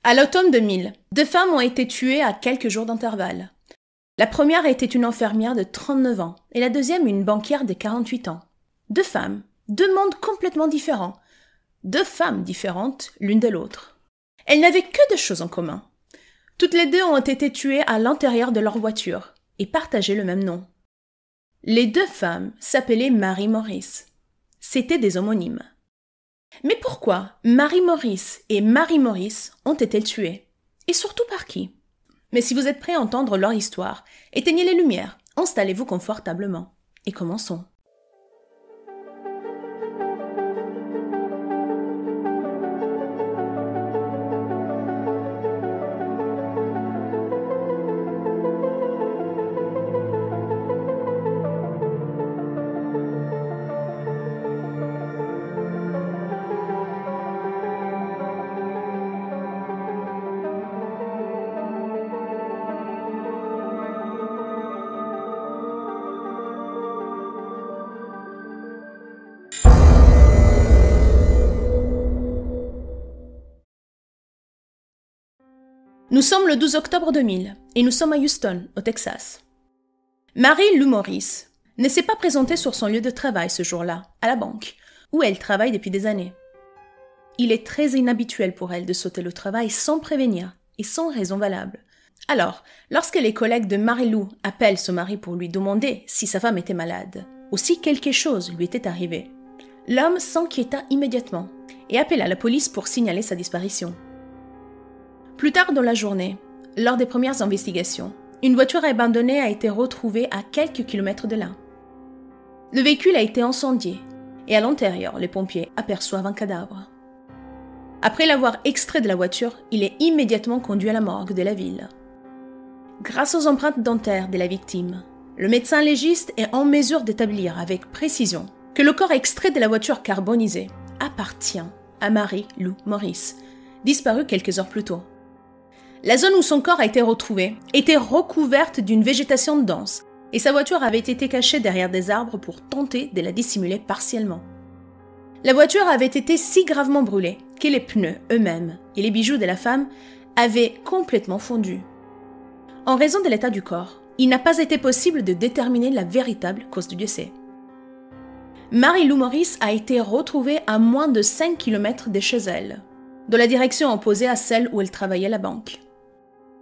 À l'automne 2000, 2 femmes ont été tuées à quelques jours d'intervalle. La première était une infirmière de 39 ans et la deuxième une banquière de 48 ans. 2 femmes, 2 mondes complètement différents. 2 femmes différentes l'une de l'autre. Elles n'avaient que 2 choses en commun. Toutes les 2 ont été tuées à l'intérieur de leur voiture et partageaient le même nom. Les 2 femmes s'appelaient Mary Morris. C'étaient des homonymes. Mais pourquoi Mary Morris et Mary Morris ont-elles tuées? Et surtout par qui? Mais si vous êtes prêts à entendre leur histoire, éteignez les lumières, installez-vous confortablement et commençons. Nous sommes le 12 octobre 2000 et nous sommes à Houston, au Texas. Mary Lou Morris ne s'est pas présentée sur son lieu de travail ce jour-là, à la banque, où elle travaille depuis des années. Il est très inhabituel pour elle de sauter le travail sans prévenir et sans raison valable. Alors, lorsque les collègues de Mary Lou appellent son mari pour lui demander si sa femme était malade, ou si quelque chose lui était arrivé, l'homme s'inquiéta immédiatement et appela la police pour signaler sa disparition. Plus tard dans la journée, lors des premières investigations, une voiture abandonnée a été retrouvée à quelques kilomètres de là. Le véhicule a été incendié et à l'intérieur, les pompiers aperçoivent un cadavre. Après l'avoir extrait de la voiture, il est immédiatement conduit à la morgue de la ville. Grâce aux empreintes dentaires de la victime, le médecin légiste est en mesure d'établir avec précision que le corps extrait de la voiture carbonisée appartient à Mary Lou Morris, disparue quelques heures plus tôt. La zone où son corps a été retrouvé était recouverte d'une végétation dense et sa voiture avait été cachée derrière des arbres pour tenter de la dissimuler partiellement. La voiture avait été si gravement brûlée que les pneus eux-mêmes et les bijoux de la femme avaient complètement fondu. En raison de l'état du corps, il n'a pas été possible de déterminer la véritable cause du décès. Mary Lou Morris a été retrouvée à moins de 5 km de chez elle, dans la direction opposée à celle où elle travaillait à la banque.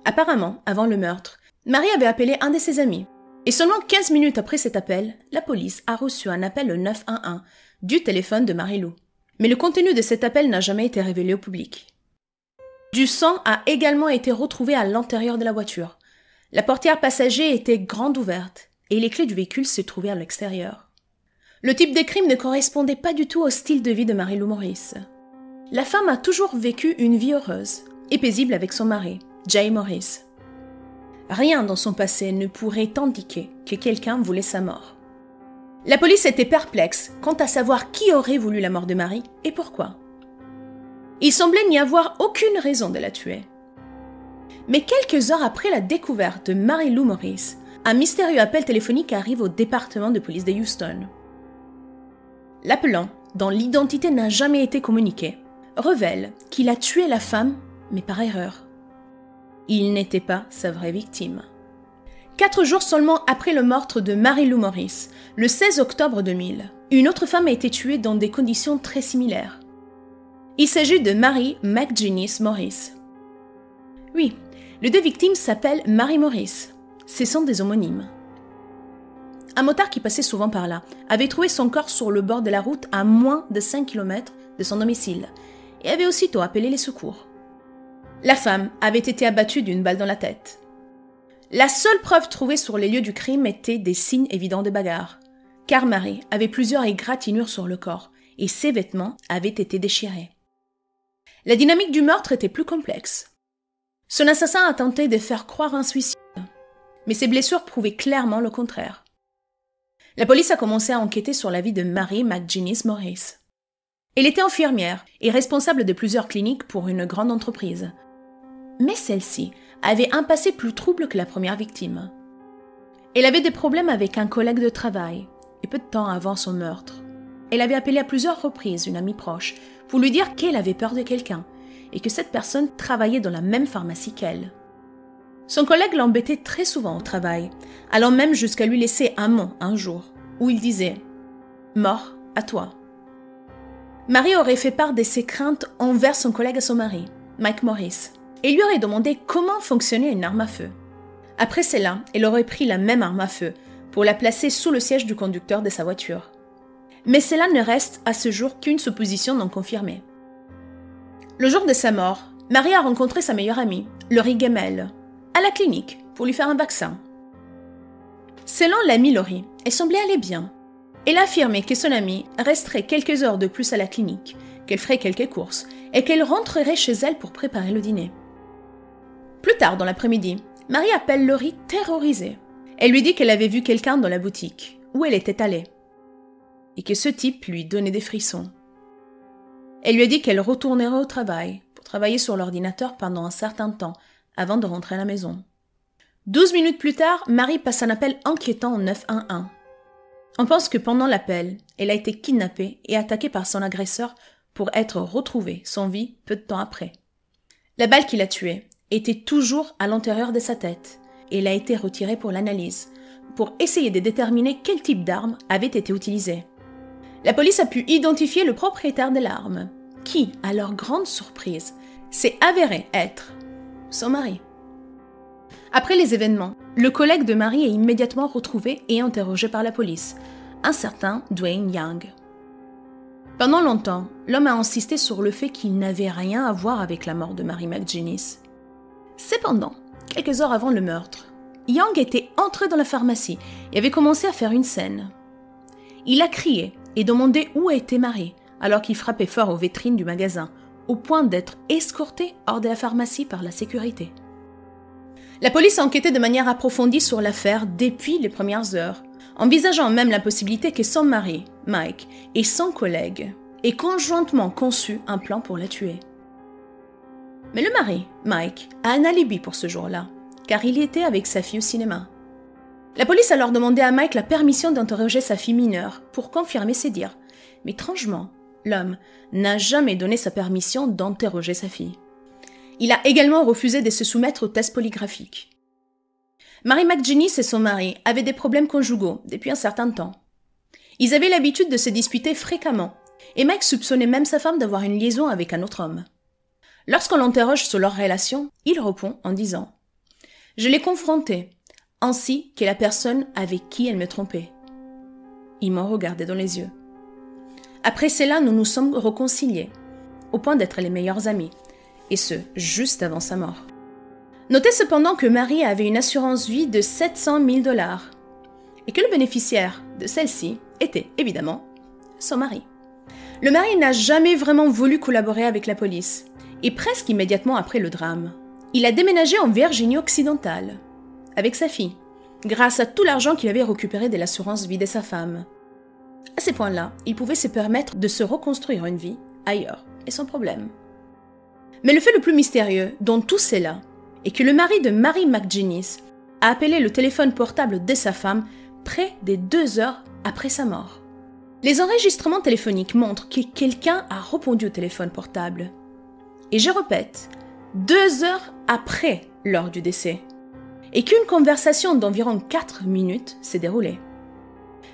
Apparemment, avant le meurtre, Mary avait appelé un de ses amis. Et seulement 15 minutes après cet appel, la police a reçu un appel au 911 du téléphone de Mary Lou. Mais le contenu de cet appel n'a jamais été révélé au public. Du sang a également été retrouvé à l'intérieur de la voiture. La portière passager était grande ouverte et les clés du véhicule se trouvaient à l'extérieur. Le type de crime ne correspondait pas du tout au style de vie de Mary Lou Morris. La femme a toujours vécu une vie heureuse et paisible avec son mari, Jay Morris. Rien dans son passé ne pourrait indiquer que quelqu'un voulait sa mort. La police était perplexe quant à savoir qui aurait voulu la mort de Mary et pourquoi. Il semblait n'y avoir aucune raison de la tuer. Mais quelques heures après la découverte de Mary Lou Morris, un mystérieux appel téléphonique arrive au département de police de Houston. L'appelant, dont l'identité n'a jamais été communiquée, révèle qu'il a tué la femme, mais par erreur. Il n'était pas sa vraie victime. 4 jours seulement après le meurtre de Mary Lou Morris, le 16 octobre 2000, une autre femme a été tuée dans des conditions très similaires. Il s'agit de Mary McGinnis Morris. Oui, les 2 victimes s'appellent Mary Morris. Ce sont des homonymes. Un motard qui passait souvent par là avait trouvé son corps sur le bord de la route à moins de 5 km de son domicile et avait aussitôt appelé les secours. La femme avait été abattue d'une balle dans la tête. La seule preuve trouvée sur les lieux du crime était des signes évidents de bagarre, car Mary avait plusieurs égratignures sur le corps et ses vêtements avaient été déchirés. La dynamique du meurtre était plus complexe. Son assassin a tenté de faire croire un suicide, mais ses blessures prouvaient clairement le contraire. La police a commencé à enquêter sur la vie de Mary McGinnis Morris. Elle était infirmière et responsable de plusieurs cliniques pour une grande entreprise. Mais celle-ci avait un passé plus trouble que la première victime. Elle avait des problèmes avec un collègue de travail, et peu de temps avant son meurtre, elle avait appelé à plusieurs reprises une amie proche pour lui dire qu'elle avait peur de quelqu'un, et que cette personne travaillait dans la même pharmacie qu'elle. Son collègue l'embêtait très souvent au travail, allant même jusqu'à lui laisser un mot un jour, où il disait « Mort à toi ». Mary aurait fait part de ses craintes envers son collègue à son mari, Mike Morris, et lui aurait demandé comment fonctionnait une arme à feu. Après cela, elle aurait pris la même arme à feu pour la placer sous le siège du conducteur de sa voiture. Mais cela ne reste à ce jour qu'une supposition non confirmée. Le jour de sa mort, Mary a rencontré sa meilleure amie, Lori Gemmel, à la clinique pour lui faire un vaccin. Selon l'amie Lori, elle semblait aller bien. Elle a affirmé que son amie resterait quelques heures de plus à la clinique, qu'elle ferait quelques courses et qu'elle rentrerait chez elle pour préparer le dîner. Plus tard dans l'après-midi, Mary appelle Lori terrorisée. Elle lui dit qu'elle avait vu quelqu'un dans la boutique où elle était allée et que ce type lui donnait des frissons. Elle lui a dit qu'elle retournerait au travail pour travailler sur l'ordinateur pendant un certain temps avant de rentrer à la maison. 12 minutes plus tard, Mary passe un appel inquiétant au 911. On pense que pendant l'appel, elle a été kidnappée et attaquée par son agresseur pour être retrouvée sans vie peu de temps après. La balle qui l'a tuée était toujours à l'intérieur de sa tête et elle a été retirée pour l'analyse, pour essayer de déterminer quel type d'arme avait été utilisée. La police a pu identifier le propriétaire de l'arme, qui, à leur grande surprise, s'est avéré être son mari. Après les événements, le collègue de Mary est immédiatement retrouvé et interrogé par la police, un certain Dwayne Young. Pendant longtemps, l'homme a insisté sur le fait qu'il n'avait rien à voir avec la mort de Mary McGinnis. Cependant, quelques heures avant le meurtre, Young était entré dans la pharmacie et avait commencé à faire une scène. Il a crié et demandé où était Mary, alors qu'il frappait fort aux vitrines du magasin, au point d'être escorté hors de la pharmacie par la sécurité. La police a enquêté de manière approfondie sur l'affaire depuis les premières heures, envisageant même la possibilité que son mari, Mike, et son collègue aient conjointement conçu un plan pour la tuer. Mais le mari, Mike, a un alibi pour ce jour-là, car il était avec sa fille au cinéma. La police a alors demandé à Mike la permission d'interroger sa fille mineure pour confirmer ses dires, mais étrangement, l'homme n'a jamais donné sa permission d'interroger sa fille. Il a également refusé de se soumettre au test polygraphique. Mary McGinnis et son mari avaient des problèmes conjugaux depuis un certain temps. Ils avaient l'habitude de se disputer fréquemment, et Mike soupçonnait même sa femme d'avoir une liaison avec un autre homme. Lorsqu'on l'interroge sur leur relation, il répond en disant « Je l'ai confrontée, ainsi que la personne avec qui elle me trompait. » Ils m'ont regardé dans les yeux. Après cela, nous nous sommes réconciliés, au point d'être les meilleurs amis, et ce, juste avant sa mort. Notez cependant que Mary avait une assurance vie de 700 000 $, et que le bénéficiaire de celle-ci était, évidemment, son mari. Le mari n'a jamais vraiment voulu collaborer avec la police, et presque immédiatement après le drame, il a déménagé en Virginie occidentale, avec sa fille, grâce à tout l'argent qu'il avait récupéré de l'assurance vie de sa femme. À ces points-là, il pouvait se permettre de se reconstruire une vie ailleurs, et sans problème. Mais le fait le plus mystérieux dans tout cela est que le mari de Mary McGinnis a appelé le téléphone portable de sa femme près de 2 heures après sa mort. Les enregistrements téléphoniques montrent que quelqu'un a répondu au téléphone portable. Et je répète, 2 heures après l'heure du décès. Et qu'une conversation d'environ 4 minutes s'est déroulée.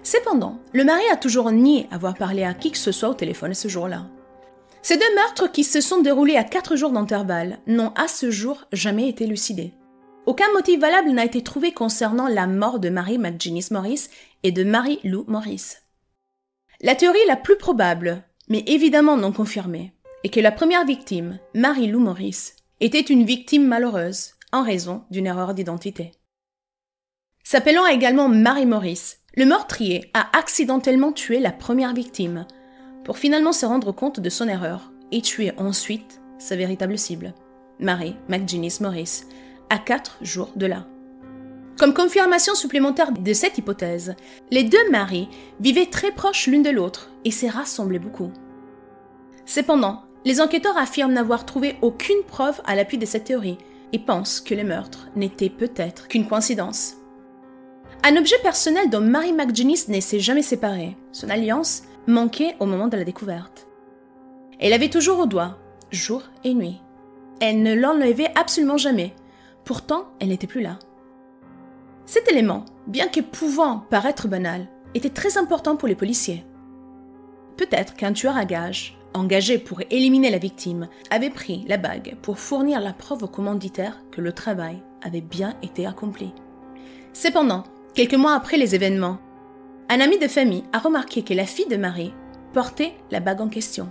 Cependant, le mari a toujours nié avoir parlé à qui que ce soit au téléphone ce jour-là. Ces 2 meurtres qui se sont déroulés à 4 jours d'intervalle n'ont à ce jour jamais été élucidés. Aucun motif valable n'a été trouvé concernant la mort de Mary McGinnis Morris et de Mary Lou Morris. La théorie la plus probable, mais évidemment non confirmée, est que la première victime, Mary Lou Morris, était une victime malheureuse en raison d'une erreur d'identité. S'appelant également Mary Morris, le meurtrier a accidentellement tué la première victime, pour finalement se rendre compte de son erreur et tuer ensuite sa véritable cible, Mary McGinnis Morris, à 4 jours de là. Comme confirmation supplémentaire de cette hypothèse, les 2 maris vivaient très proches l'une de l'autre et se rassemblaient beaucoup. Cependant, les enquêteurs affirment n'avoir trouvé aucune preuve à l'appui de cette théorie et pensent que les meurtres n'étaient peut-être qu'une coïncidence. Un objet personnel dont Mary McGinnis ne s'est jamais séparée, son alliance, manquait au moment de la découverte. Elle avait toujours au doigt, jour et nuit, Elle ne l'enlevait absolument jamais. Pourtant, elle n'était plus là. Cet élément, bien que pouvant paraître banal, était très important pour les policiers. Peut-être qu'un tueur à gages, engagé pour éliminer la victime, avait pris la bague pour fournir la preuve au commanditaire que le travail avait bien été accompli. Cependant, quelques mois après les événements, un ami de famille a remarqué que la fille de Mary portait la bague en question.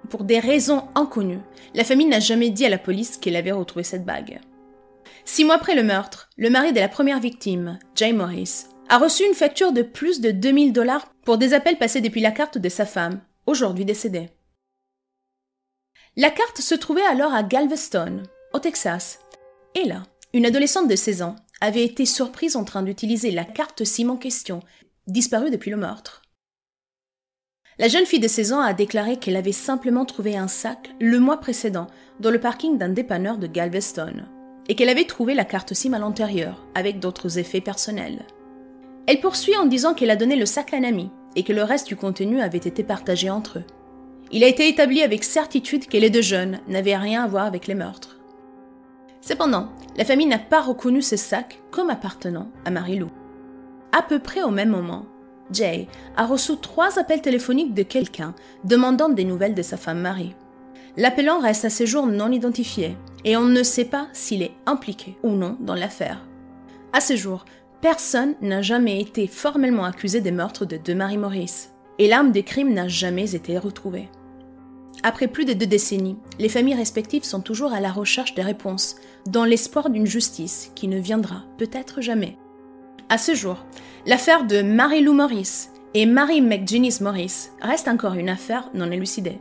Pour des raisons inconnues, la famille n'a jamais dit à la police qu'elle avait retrouvé cette bague. 6 mois après le meurtre, le mari de la première victime, Jay Morris, a reçu une facture de plus de 2000 $ pour des appels passés depuis la carte de sa femme, aujourd'hui décédée. La carte se trouvait alors à Galveston, au Texas, et là, une adolescente de 16 ans avait été surprise en train d'utiliser la carte SIM en question, disparue depuis le meurtre. La jeune fille de 16 ans a déclaré qu'elle avait simplement trouvé un sac le mois précédent dans le parking d'un dépanneur de Galveston et qu'elle avait trouvé la carte SIM à l'intérieur avec d'autres effets personnels. Elle poursuit en disant qu'elle a donné le sac à un ami et que le reste du contenu avait été partagé entre eux. Il a été établi avec certitude que les deux jeunes n'avaient rien à voir avec les meurtres. Cependant, la famille n'a pas reconnu ce sac comme appartenant à Mary Lou. À peu près au même moment, Jay a reçu 3 appels téléphoniques de quelqu'un demandant des nouvelles de sa femme Mary. L'appelant reste à ce jour non identifié et on ne sait pas s'il est impliqué ou non dans l'affaire. À ce jour, personne n'a jamais été formellement accusé des meurtres de Demary Morris et l'arme des crimes n'a jamais été retrouvée. Après plus de 2 décennies, les familles respectives sont toujours à la recherche des réponses, dans l'espoir d'une justice qui ne viendra peut-être jamais. À ce jour, l'affaire de Mary Lou Morris et Mary McGinnis Morris reste encore une affaire non élucidée.